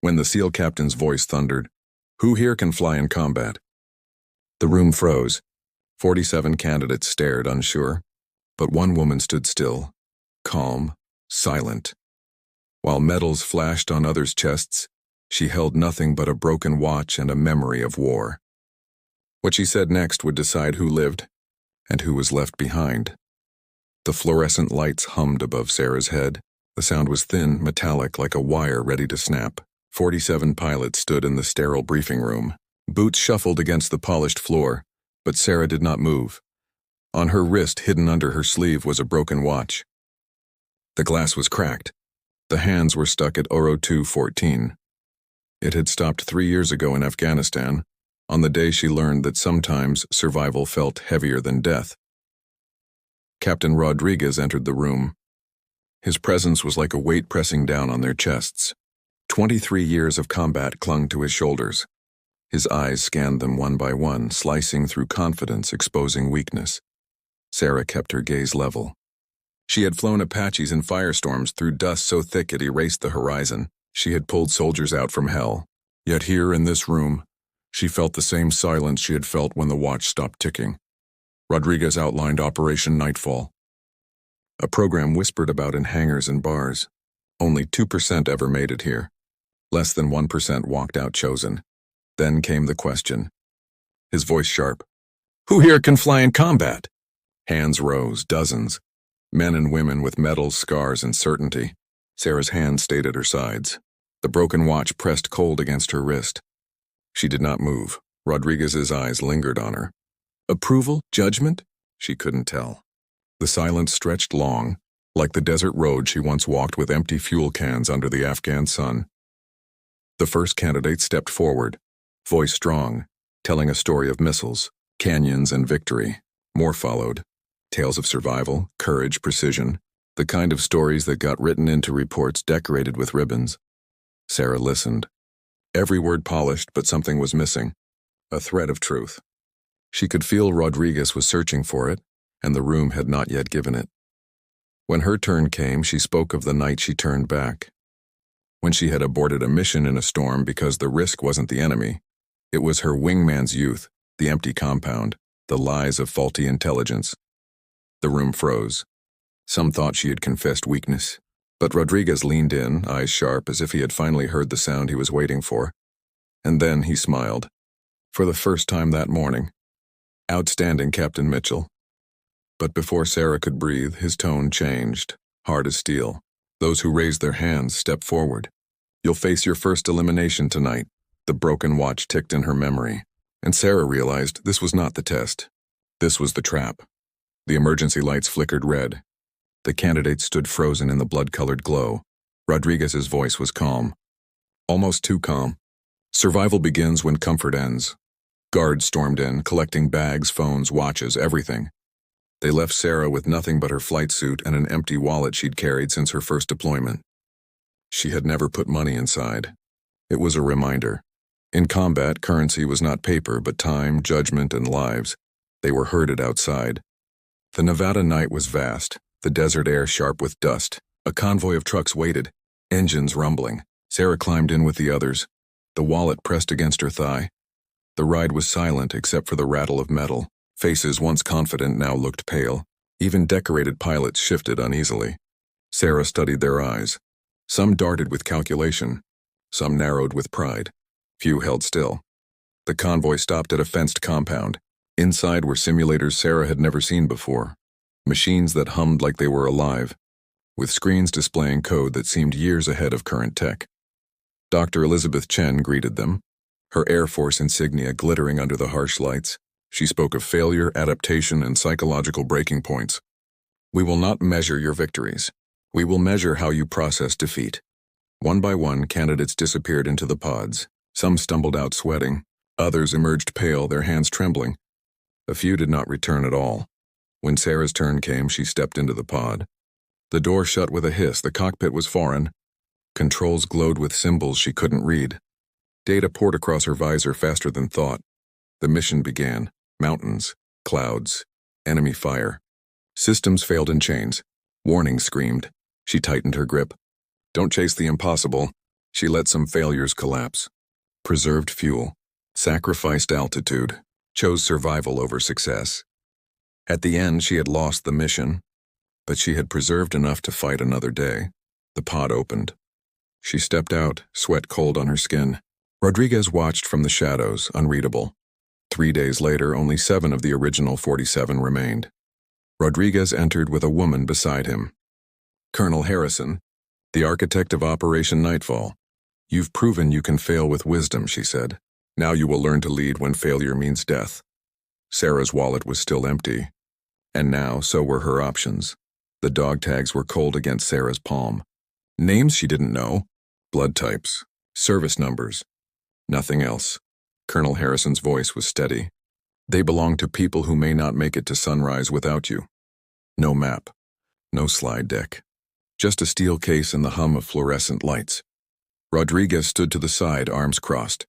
when the SEAL captain's voice thundered, "Who here can fly in combat?" The room froze. 47 candidates stared, unsure, but one woman stood still, calm, silent. While medals flashed on others' chests, she held nothing but a broken watch and a memory of war. What she said next would decide who lived and who was left behind. The fluorescent lights hummed above Sarah's head. The sound was thin, metallic, like a wire ready to snap. 47 pilots stood in the sterile briefing room. Boots shuffled against the polished floor, but Sarah did not move. On her wrist, hidden under her sleeve, was a broken watch. The glass was cracked. The hands were stuck at Oro 214. It had stopped 3 years ago in Afghanistan, on the day she learned that sometimes survival felt heavier than death. Captain Rodriguez entered the room. His presence was like a weight pressing down on their chests. 23 years of combat clung to his shoulders. His eyes scanned them one by one, slicing through confidence, exposing weakness. Sarah kept her gaze level. She had flown Apaches in firestorms through dust so thick it erased the horizon. She had pulled soldiers out from hell. Yet here in this room, she felt the same silence she had felt when the watch stopped ticking. Rodriguez outlined Operation Nightfall, a program whispered about in hangars and bars. Only 2% ever made it here. Less than 1% walked out chosen. Then came the question. His voice sharp. "Who here can fly in combat?" Hands rose, dozens. Men and women with medals, scars, and certainty. Sarah's hand stayed at her sides. The broken watch pressed cold against her wrist. She did not move. Rodriguez's eyes lingered on her. Approval? Judgment? She couldn't tell. The silence stretched long, like the desert road she once walked with empty fuel cans under the Afghan sun. The first candidate stepped forward, voice strong, telling a story of missiles, canyons, and victory. More followed. Tales of survival, courage, precision, the kind of stories that got written into reports decorated with ribbons. Sarah listened. Every word polished, but something was missing. A thread of truth. She could feel Rodriguez was searching for it, and the room had not yet given it. When her turn came, she spoke of the night she turned back. When she had aborted a mission in a storm because the risk wasn't the enemy. It was her wingman's youth, the empty compound, the lies of faulty intelligence. The room froze. Some thought she had confessed weakness, but Rodriguez leaned in, eyes sharp, as if he had finally heard the sound he was waiting for. And then he smiled. For the first time that morning. "Outstanding, Captain Mitchell." But before Sarah could breathe, his tone changed, hard as steel. Those who raised their hands stepped forward. "You'll face your first elimination tonight." The broken watch ticked in her memory, and Sarah realized this was not the test. This was the trap. The emergency lights flickered red. The candidates stood frozen in the blood-colored glow. Rodriguez's voice was calm. Almost too calm. Survival begins when comfort ends. Guards stormed in, collecting bags, phones, watches, everything. They left Sarah with nothing but her flight suit and an empty wallet she'd carried since her first deployment. She had never put money inside. It was a reminder. In combat, currency was not paper, but time, judgment, and lives. They were herded outside. The Nevada night was vast, the desert air sharp with dust. A convoy of trucks waited, engines rumbling. Sarah climbed in with the others, the wallet pressed against her thigh. The ride was silent except for the rattle of metal. Faces once confident now looked pale. Even decorated pilots shifted uneasily. Sarah studied their eyes. Some darted with calculation. Some narrowed with pride. Few held still. The convoy stopped at a fenced compound. Inside were simulators Sarah had never seen before. Machines that hummed like they were alive, with screens displaying code that seemed years ahead of current tech. Dr. Elizabeth Chen greeted them, her Air Force insignia glittering under the harsh lights. She spoke of failure, adaptation, and psychological breaking points. "We will not measure your victories. We will measure how you process defeat." One by one, candidates disappeared into the pods. Some stumbled out sweating. Others emerged pale, their hands trembling. A few did not return at all. When Sarah's turn came, she stepped into the pod. The door shut with a hiss. The cockpit was foreign. Controls glowed with symbols she couldn't read. Data poured across her visor faster than thought. The mission began. Mountains, clouds, enemy fire. Systems failed in chains. Warning screamed. She tightened her grip. "Don't chase the impossible. She let some failures collapse. Preserved fuel, sacrificed altitude, chose survival over success. At the end, she had lost the mission, but she had preserved enough to fight another day. The pod opened. She stepped out, sweat cold on her skin. Rodriguez watched from the shadows, unreadable. 3 days later, only 7 of the original 47 remained. Rodriguez entered with a woman beside him. Colonel Harrison, the architect of Operation Nightfall. You've proven you can fail with wisdom, she said. Now you will learn to lead when failure means death. Sarah's wallet was still empty. And now, so were her options. The dog tags were cold against Sarah's palm. Names she didn't know. Blood types. Service numbers. Nothing else. Colonel Harrison's voice was steady. They belong to people who may not make it to sunrise without you. No map. No slide deck. Just a steel case and the hum of fluorescent lights. Rodriguez stood to the side, arms crossed.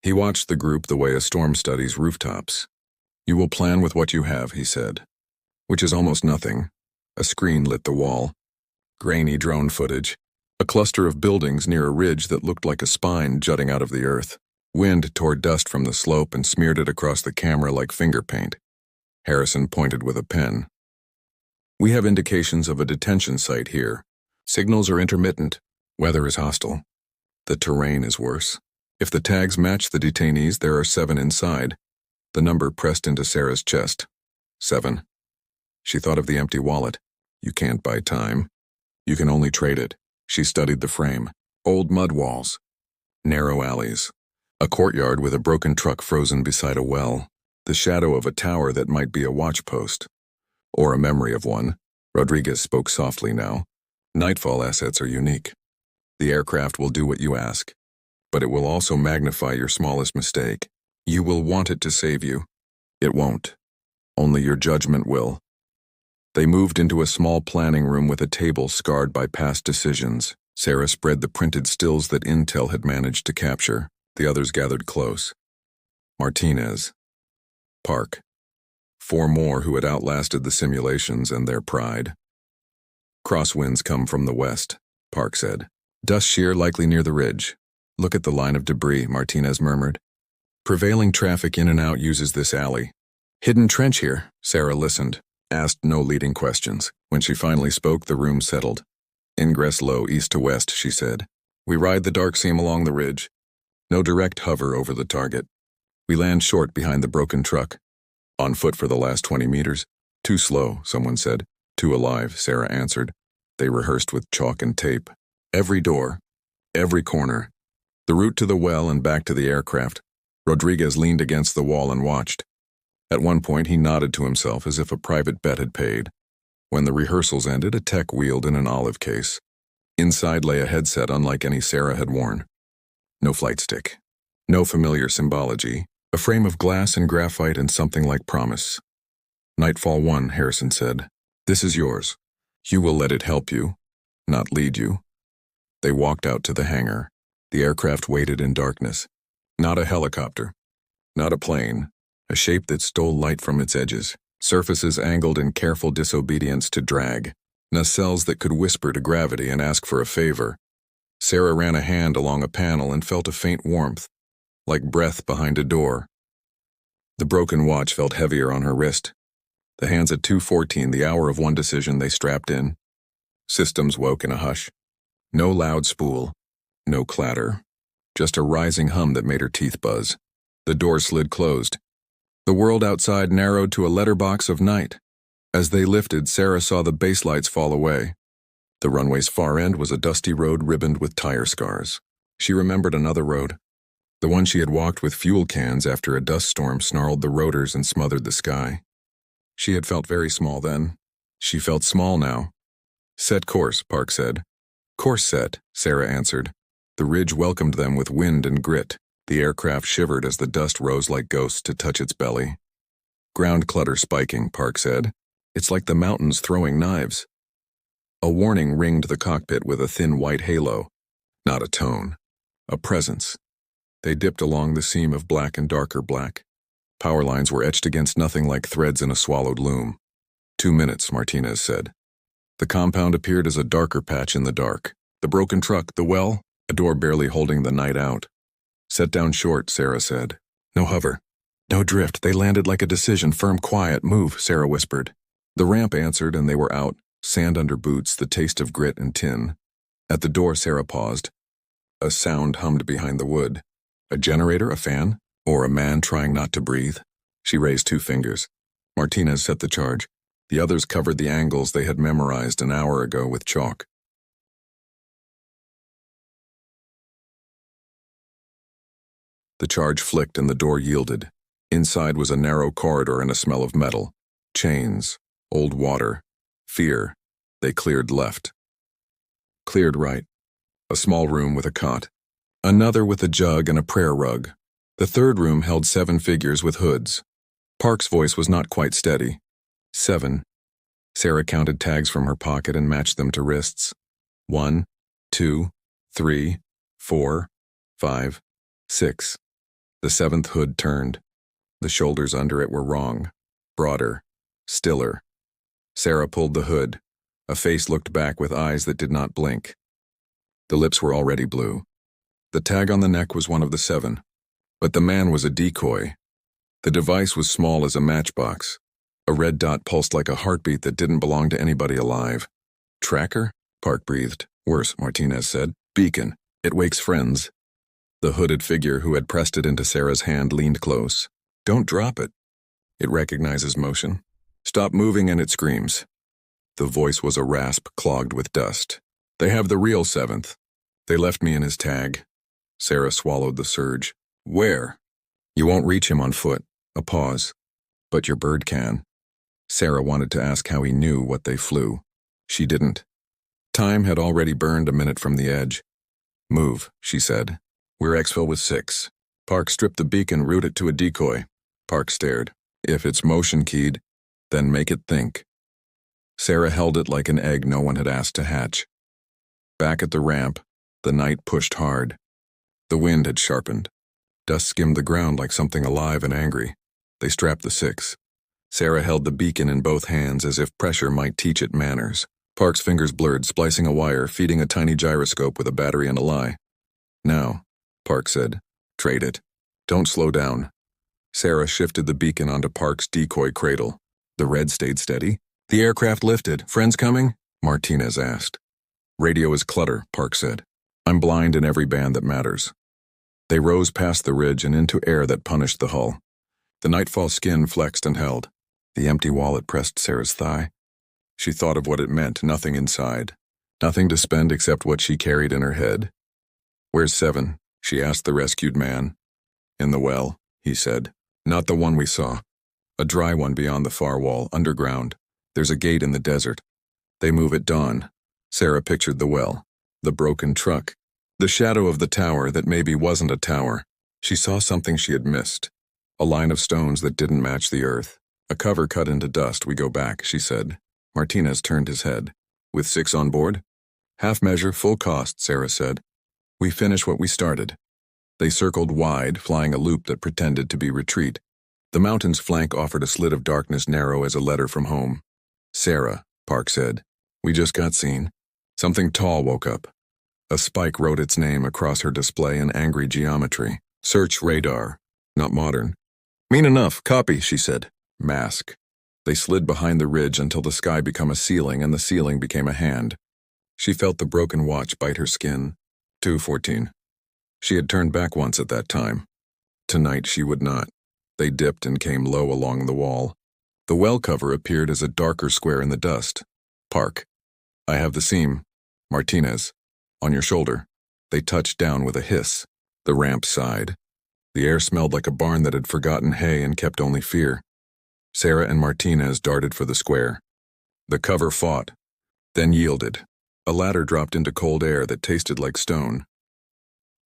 He watched the group the way a storm studies rooftops. You will plan with what you have, he said. Which is almost nothing. A screen lit the wall. Grainy drone footage. A cluster of buildings near a ridge that looked like a spine jutting out of the earth. Wind tore dust from the slope and smeared it across the camera like finger paint. Harrison pointed with a pen. We have indications of a detention site here. Signals are intermittent. Weather is hostile. The terrain is worse. If the tags match the detainees, there are 7 inside. The number pressed into Sarah's chest. 7. She thought of the empty wallet. You can't buy time. You can only trade it. She studied the frame. Old mud walls. Narrow alleys. A courtyard with a broken truck frozen beside a well. The shadow of a tower that might be a watch post. Or a memory of one. Rodriguez spoke softly now. Nightfall assets are unique. The aircraft will do what you ask. But it will also magnify your smallest mistake. You will want it to save you. It won't. Only your judgment will. They moved into a small planning room with a table scarred by past decisions. Sarah spread the printed stills that Intel had managed to capture. The others gathered close. Martinez. Park. 4 more who had outlasted the simulations and their pride. Crosswinds come from the west, Park said. Dust shear likely near the ridge. Look at the line of debris, Martinez murmured. Prevailing traffic in and out uses this alley. Hidden trench here, Sarah listened, asked no leading questions. When she finally spoke, the room settled. Ingress low east to west, she said. We ride the dark seam along the ridge. No direct hover over the target. We land short behind the broken truck. On foot for the last 20 meters. Too slow, someone said. Too alive, Sarah answered. They rehearsed with chalk and tape. Every door. Every corner. The route to the well and back to the aircraft. Rodriguez leaned against the wall and watched. At one point, he nodded to himself as if a private bet had paid. When the rehearsals ended, a tech wheeled in an olive case. Inside lay a headset unlike any Sarah had worn. No flight stick. No familiar symbology. A frame of glass and graphite and something like promise. Nightfall 1, Harrison said. This is yours. You will let it help you, not lead you. They walked out to the hangar. The aircraft waited in darkness. Not a helicopter. Not a plane. A shape that stole light from its edges. Surfaces angled in careful disobedience to drag. Nacelles that could whisper to gravity and ask for a favor. Sarah ran a hand along a panel and felt a faint warmth, like breath behind a door. The broken watch felt heavier on her wrist. The hands at 2:14, the hour of one decision, they strapped in. Systems woke in a hush. No loud spool. No clatter. Just a rising hum that made her teeth buzz. The door slid closed. The world outside narrowed to a letterbox of night. As they lifted, Sarah saw the base lights fall away. The runway's far end was a dusty road ribboned with tire scars. She remembered another road. The one she had walked with fuel cans after a dust storm snarled the rotors and smothered the sky. She had felt very small then. She felt small now. Set course, Park said. Course set, Sarah answered. The ridge welcomed them with wind and grit. The aircraft shivered as the dust rose like ghosts to touch its belly. Ground clutter spiking, Park said. It's like the mountains throwing knives. A warning ringed the cockpit with a thin white halo. Not a tone. A presence. They dipped along the seam of black and darker black. Power lines were etched against nothing like threads in a swallowed loom. 2 minutes, Martinez said. The compound appeared as a darker patch in the dark. The broken truck, the well, a door barely holding the night out. Set down short, Sarah said. No hover. No drift. They landed like a decision. Firm, quiet. Move, Sarah whispered. The ramp answered and they were out, sand under boots, the taste of grit and tin. At the door, Sarah paused. A sound hummed behind the wood. A generator, a fan, or a man trying not to breathe? She raised 2 fingers. Martinez set the charge. The others covered the angles they had memorized an hour ago with chalk. The charge flicked and the door yielded. Inside was a narrow corridor and a smell of metal. Chains, old water, fear. They cleared left. Cleared right. A small room with a cot. Another with a jug and a prayer rug. The third room held 7 figures with hoods. Park's voice was not quite steady. 7. Sarah counted tags from her pocket and matched them to wrists. 1, 2, 3, 4, 5, 6. The 7th hood turned. The shoulders under it were wrong. Broader. Stiller. Sarah pulled the hood. A face looked back with eyes that did not blink. The lips were already blue. The tag on the neck was one of the 7. But the man was a decoy. The device was small as a matchbox. A red dot pulsed like a heartbeat that didn't belong to anybody alive. Tracker? Park breathed. Worse, Martinez said. Beacon. It wakes friends. The hooded figure who had pressed it into Sarah's hand leaned close. Don't drop it. It recognizes motion. Stop moving and it screams. The voice was a rasp clogged with dust. They have the real 7th. They left me in his tag. Sarah swallowed the surge. Where? You won't reach him on foot. A pause. But your bird can. Sarah wanted to ask how he knew what they flew. She didn't. Time had already burned a minute from the edge. Move, she said. We're exfil with 6. Park stripped the beacon, route it to a decoy. Park stared. If it's motion keyed, then make it think. Sarah held it like an egg no one had asked to hatch. Back at the ramp, the night pushed hard. The wind had sharpened. Dust skimmed the ground like something alive and angry. They strapped the 6. Sarah held the beacon in both hands as if pressure might teach it manners. Park's fingers blurred, splicing a wire, feeding a tiny gyroscope with a battery and a lie. Now, Park said, trade it. Don't slow down. Sarah shifted the beacon onto Park's decoy cradle. The red stayed steady. The aircraft lifted. Friends coming? Martinez asked. Radio is clutter, Park said. I'm blind in every band that matters. They rose past the ridge and into air that punished the hull. The nightfall skin flexed and held. The empty wallet pressed Sarah's thigh. She thought of what it meant, nothing inside. Nothing to spend except what she carried in her head. Where's 7? She asked the rescued man. In the well, he said. Not the one we saw. A dry one beyond the far wall, underground. There's a gate in the desert. They move at dawn. Sarah pictured the well. The broken truck. The shadow of the tower that maybe wasn't a tower. She saw something she had missed. A line of stones that didn't match the earth. A cover cut into dust. We go back, she said. Martinez turned his head. With 6 on board? Half measure, full cost, Sarah said. We finish what we started. They circled wide, flying a loop that pretended to be retreat. The mountain's flank offered a slit of darkness narrow as a letter from home. Sarah, Park said. We just got seen. Something tall woke up. A spike wrote its name across her display in angry geometry. Search radar. Not modern. Mean enough. Copy, she said. Mask. They slid behind the ridge until the sky became a ceiling and the ceiling became a hand. She felt the broken watch bite her skin. 2:14. She had turned back once at that time. Tonight she would not. They dipped and came low along the wall. The well cover appeared as a darker square in the dust. Park. I have the seam. Martinez. On your shoulder. They touched down with a hiss. The ramp sighed. The air smelled like a barn that had forgotten hay and kept only fear. Sarah and Martinez darted for the square. The cover fought, then yielded. A ladder dropped into cold air that tasted like stone.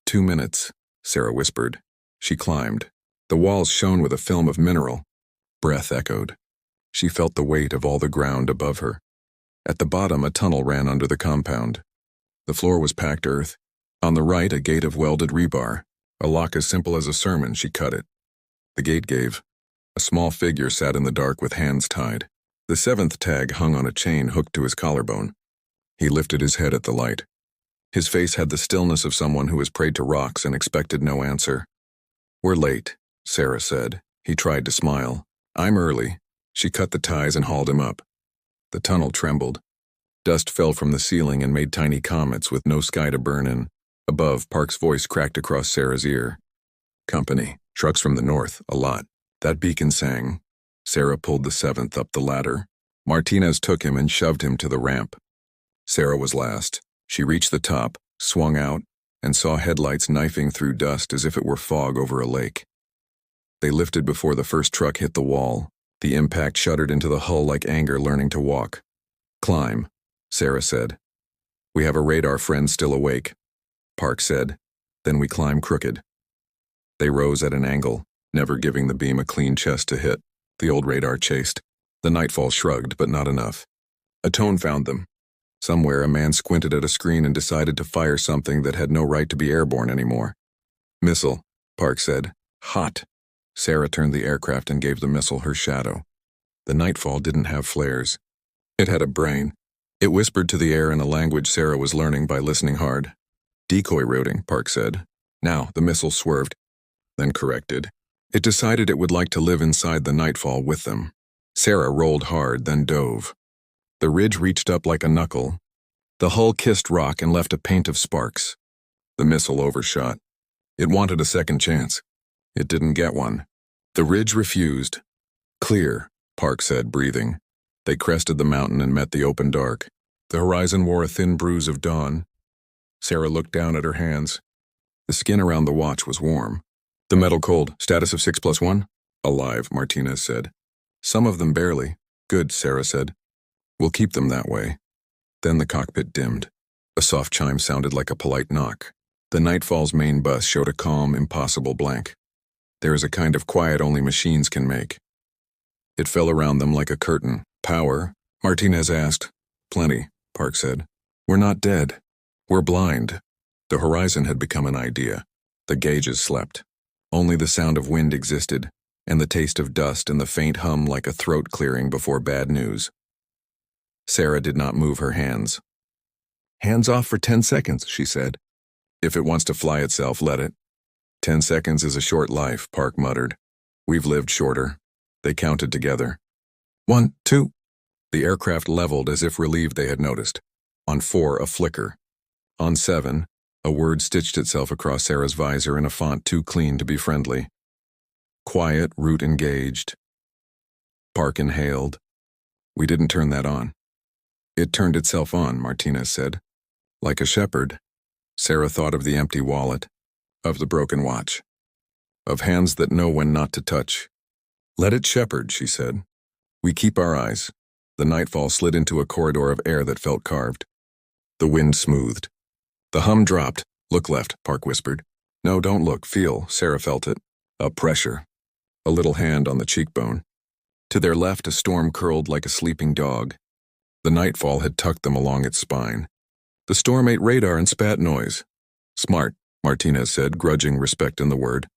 2 minutes, Sarah whispered. She climbed. The walls shone with a film of mineral. Breath echoed. She felt the weight of all the ground above her. At the bottom, a tunnel ran under the compound. The floor was packed earth. On the right, a gate of welded rebar. A lock as simple as a sermon. She cut it. The gate gave. A small figure sat in the dark with hands tied. The 7th tag hung on a chain hooked to his collarbone. He lifted his head at the light. His face had the stillness of someone who has prayed to rocks and expected no answer. "We're late," Sarah said. He tried to smile. "I'm early." She cut the ties and hauled him up. The tunnel trembled. Dust fell from the ceiling and made tiny comets with no sky to burn in. Above, Park's voice cracked across Sarah's ear. "Company. Trucks from the north. A lot." That beacon sang. Sarah pulled the seventh up the ladder. Martinez took him and shoved him to the ramp. Sarah was last. She reached the top, swung out, and saw headlights knifing through dust as if it were fog over a lake. They lifted before the first truck hit the wall. The impact shuddered into the hull like anger learning to walk. "Climb," Sarah said. "We have a radar friend still awake," Park said. "Then we climb crooked." They rose at an angle, never giving the beam a clean chest to hit. The old radar chased. The Nightfall shrugged, but not enough. A tone found them. Somewhere a man squinted at a screen and decided to fire something that had no right to be airborne anymore. "Missile," Park said. "Hot." Sarah turned the aircraft and gave the missile her shadow. The Nightfall didn't have flares. It had a brain. It whispered to the air in a language Sarah was learning by listening hard. "Decoy routing," Park said. Now the missile swerved, then corrected. It decided it would like to live inside the Nightfall with them. Sarah rolled hard, then dove. The ridge reached up like a knuckle. The hull kissed rock and left a paint of sparks. The missile overshot. It wanted a second chance. It didn't get one. The ridge refused. "Clear," Park said, breathing. They crested the mountain and met the open dark. The horizon wore a thin bruise of dawn. Sarah looked down at her hands. The skin around the watch was warm. "The metal cold. Status of 6+1? "Alive," Martinez said. "Some of them barely." "Good," Sarah said. "We'll keep them that way." Then the cockpit dimmed. A soft chime sounded like a polite knock. The Nightfall's main bus showed a calm, impossible blank. There is a kind of quiet only machines can make. It fell around them like a curtain. "Power?" Martinez asked. "Plenty," Park said. "We're not dead. We're blind." The horizon had become an idea. The gauges slept. Only the sound of wind existed, and the taste of dust and the faint hum like a throat clearing before bad news. Sarah did not move her hands. "Hands off for 10 seconds, she said. "If it wants to fly itself, let it." 10 seconds is a short life, Park muttered. "We've lived shorter." They counted together. 1, 2. The aircraft leveled as if relieved they had noticed. On 4, a flicker. On 7, a word stitched itself across Sarah's visor in a font too clean to be friendly. "Quiet, route engaged." Park inhaled. "We didn't turn that on." "It turned itself on," Martinez said. "Like a shepherd." Sarah thought of the empty wallet, of the broken watch, of hands that know when not to touch. "Let it shepherd," she said. "We keep our eyes." The Nightfall slid into a corridor of air that felt carved. The wind smoothed. The hum dropped. "Look left," Park whispered. "No, don't look. Feel." Sarah felt it. A pressure. A little hand on the cheekbone. To their left, a storm curled like a sleeping dog. The Nightfall had tucked them along its spine. The storm ate radar and spat noise. "Smart," Martinez said, grudging respect in the word.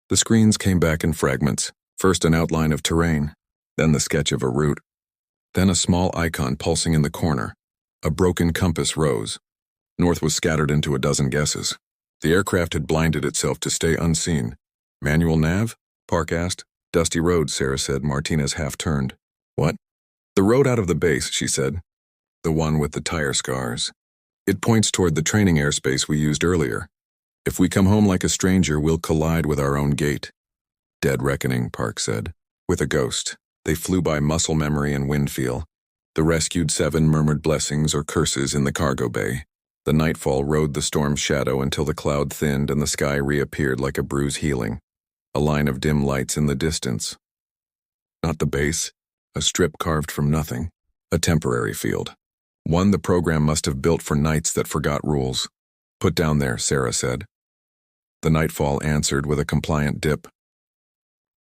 The screens came back in fragments. First an outline of terrain, then the sketch of a route. Then a small icon pulsing in the corner. A broken compass rose. North was scattered into a dozen guesses. The aircraft had blinded itself to stay unseen. "Manual nav?" Park asked. "Dusty road," Sarah said. Martinez half turned. "What?" "The road out of the base," she said. "The one with the tire scars. It points toward the training airspace we used earlier. If we come home like a stranger, we'll collide with our own gate." "Dead reckoning," Park said. "With a ghost." They flew by muscle memory and wind feel. The rescued 7 murmured blessings or curses in the cargo bay. The Nightfall rode the storm's shadow until the cloud thinned and the sky reappeared like a bruise healing. A line of dim lights in the distance. Not the base, a strip carved from nothing. A temporary field. One the program must have built for nights that forgot rules. "Put down there," Sarah said. The Nightfall answered with a compliant dip.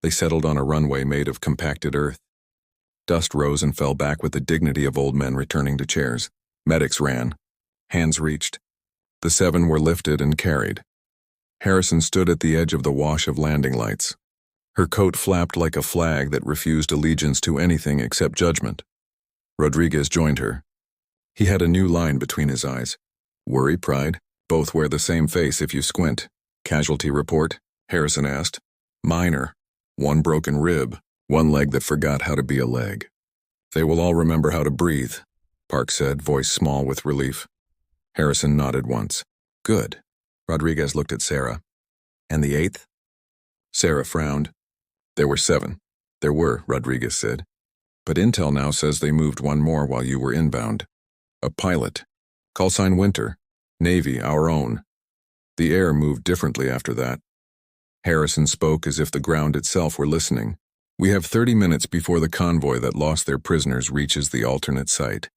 They settled on a runway made of compacted earth. Dust rose and fell back with the dignity of old men returning to chairs. Medics ran. Hands reached. The 7 were lifted and carried. Harrison stood at the edge of the wash of landing lights. Her coat flapped like a flag that refused allegiance to anything except judgment. Rodriguez joined her. He had a new line between his eyes. Worry, pride? Both wear the same face if you squint. Casualty report? Harrison asked. Minor. One broken rib, one leg that forgot how to be a leg. They will all remember how to breathe, Park said, voice small with relief. Harrison nodded once. Good. Rodriguez looked at Sarah. And the 8th? Sarah frowned. There were 7. There were, Rodriguez said. But intel now says they moved one more while you were inbound. A pilot. Call sign Winter. Navy, our own. The air moved differently after that. Harrison spoke as if the ground itself were listening. We have 30 minutes before the convoy that lost their prisoners reaches the alternate site.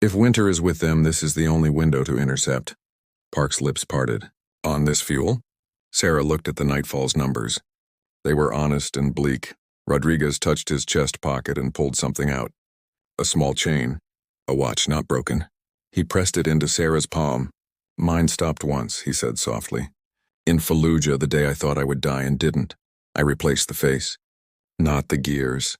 If Winter is with them, this is the only window to intercept. Park's lips parted. On this fuel? Sarah looked at the Nightfall's numbers. They were honest and bleak. Rodriguez touched his chest pocket and pulled something out. A small chain. A watch not broken. He pressed it into Sarah's palm. Mine stopped once, he said softly. In Fallujah, the day I thought I would die and didn't. I replaced the face. Not the gears.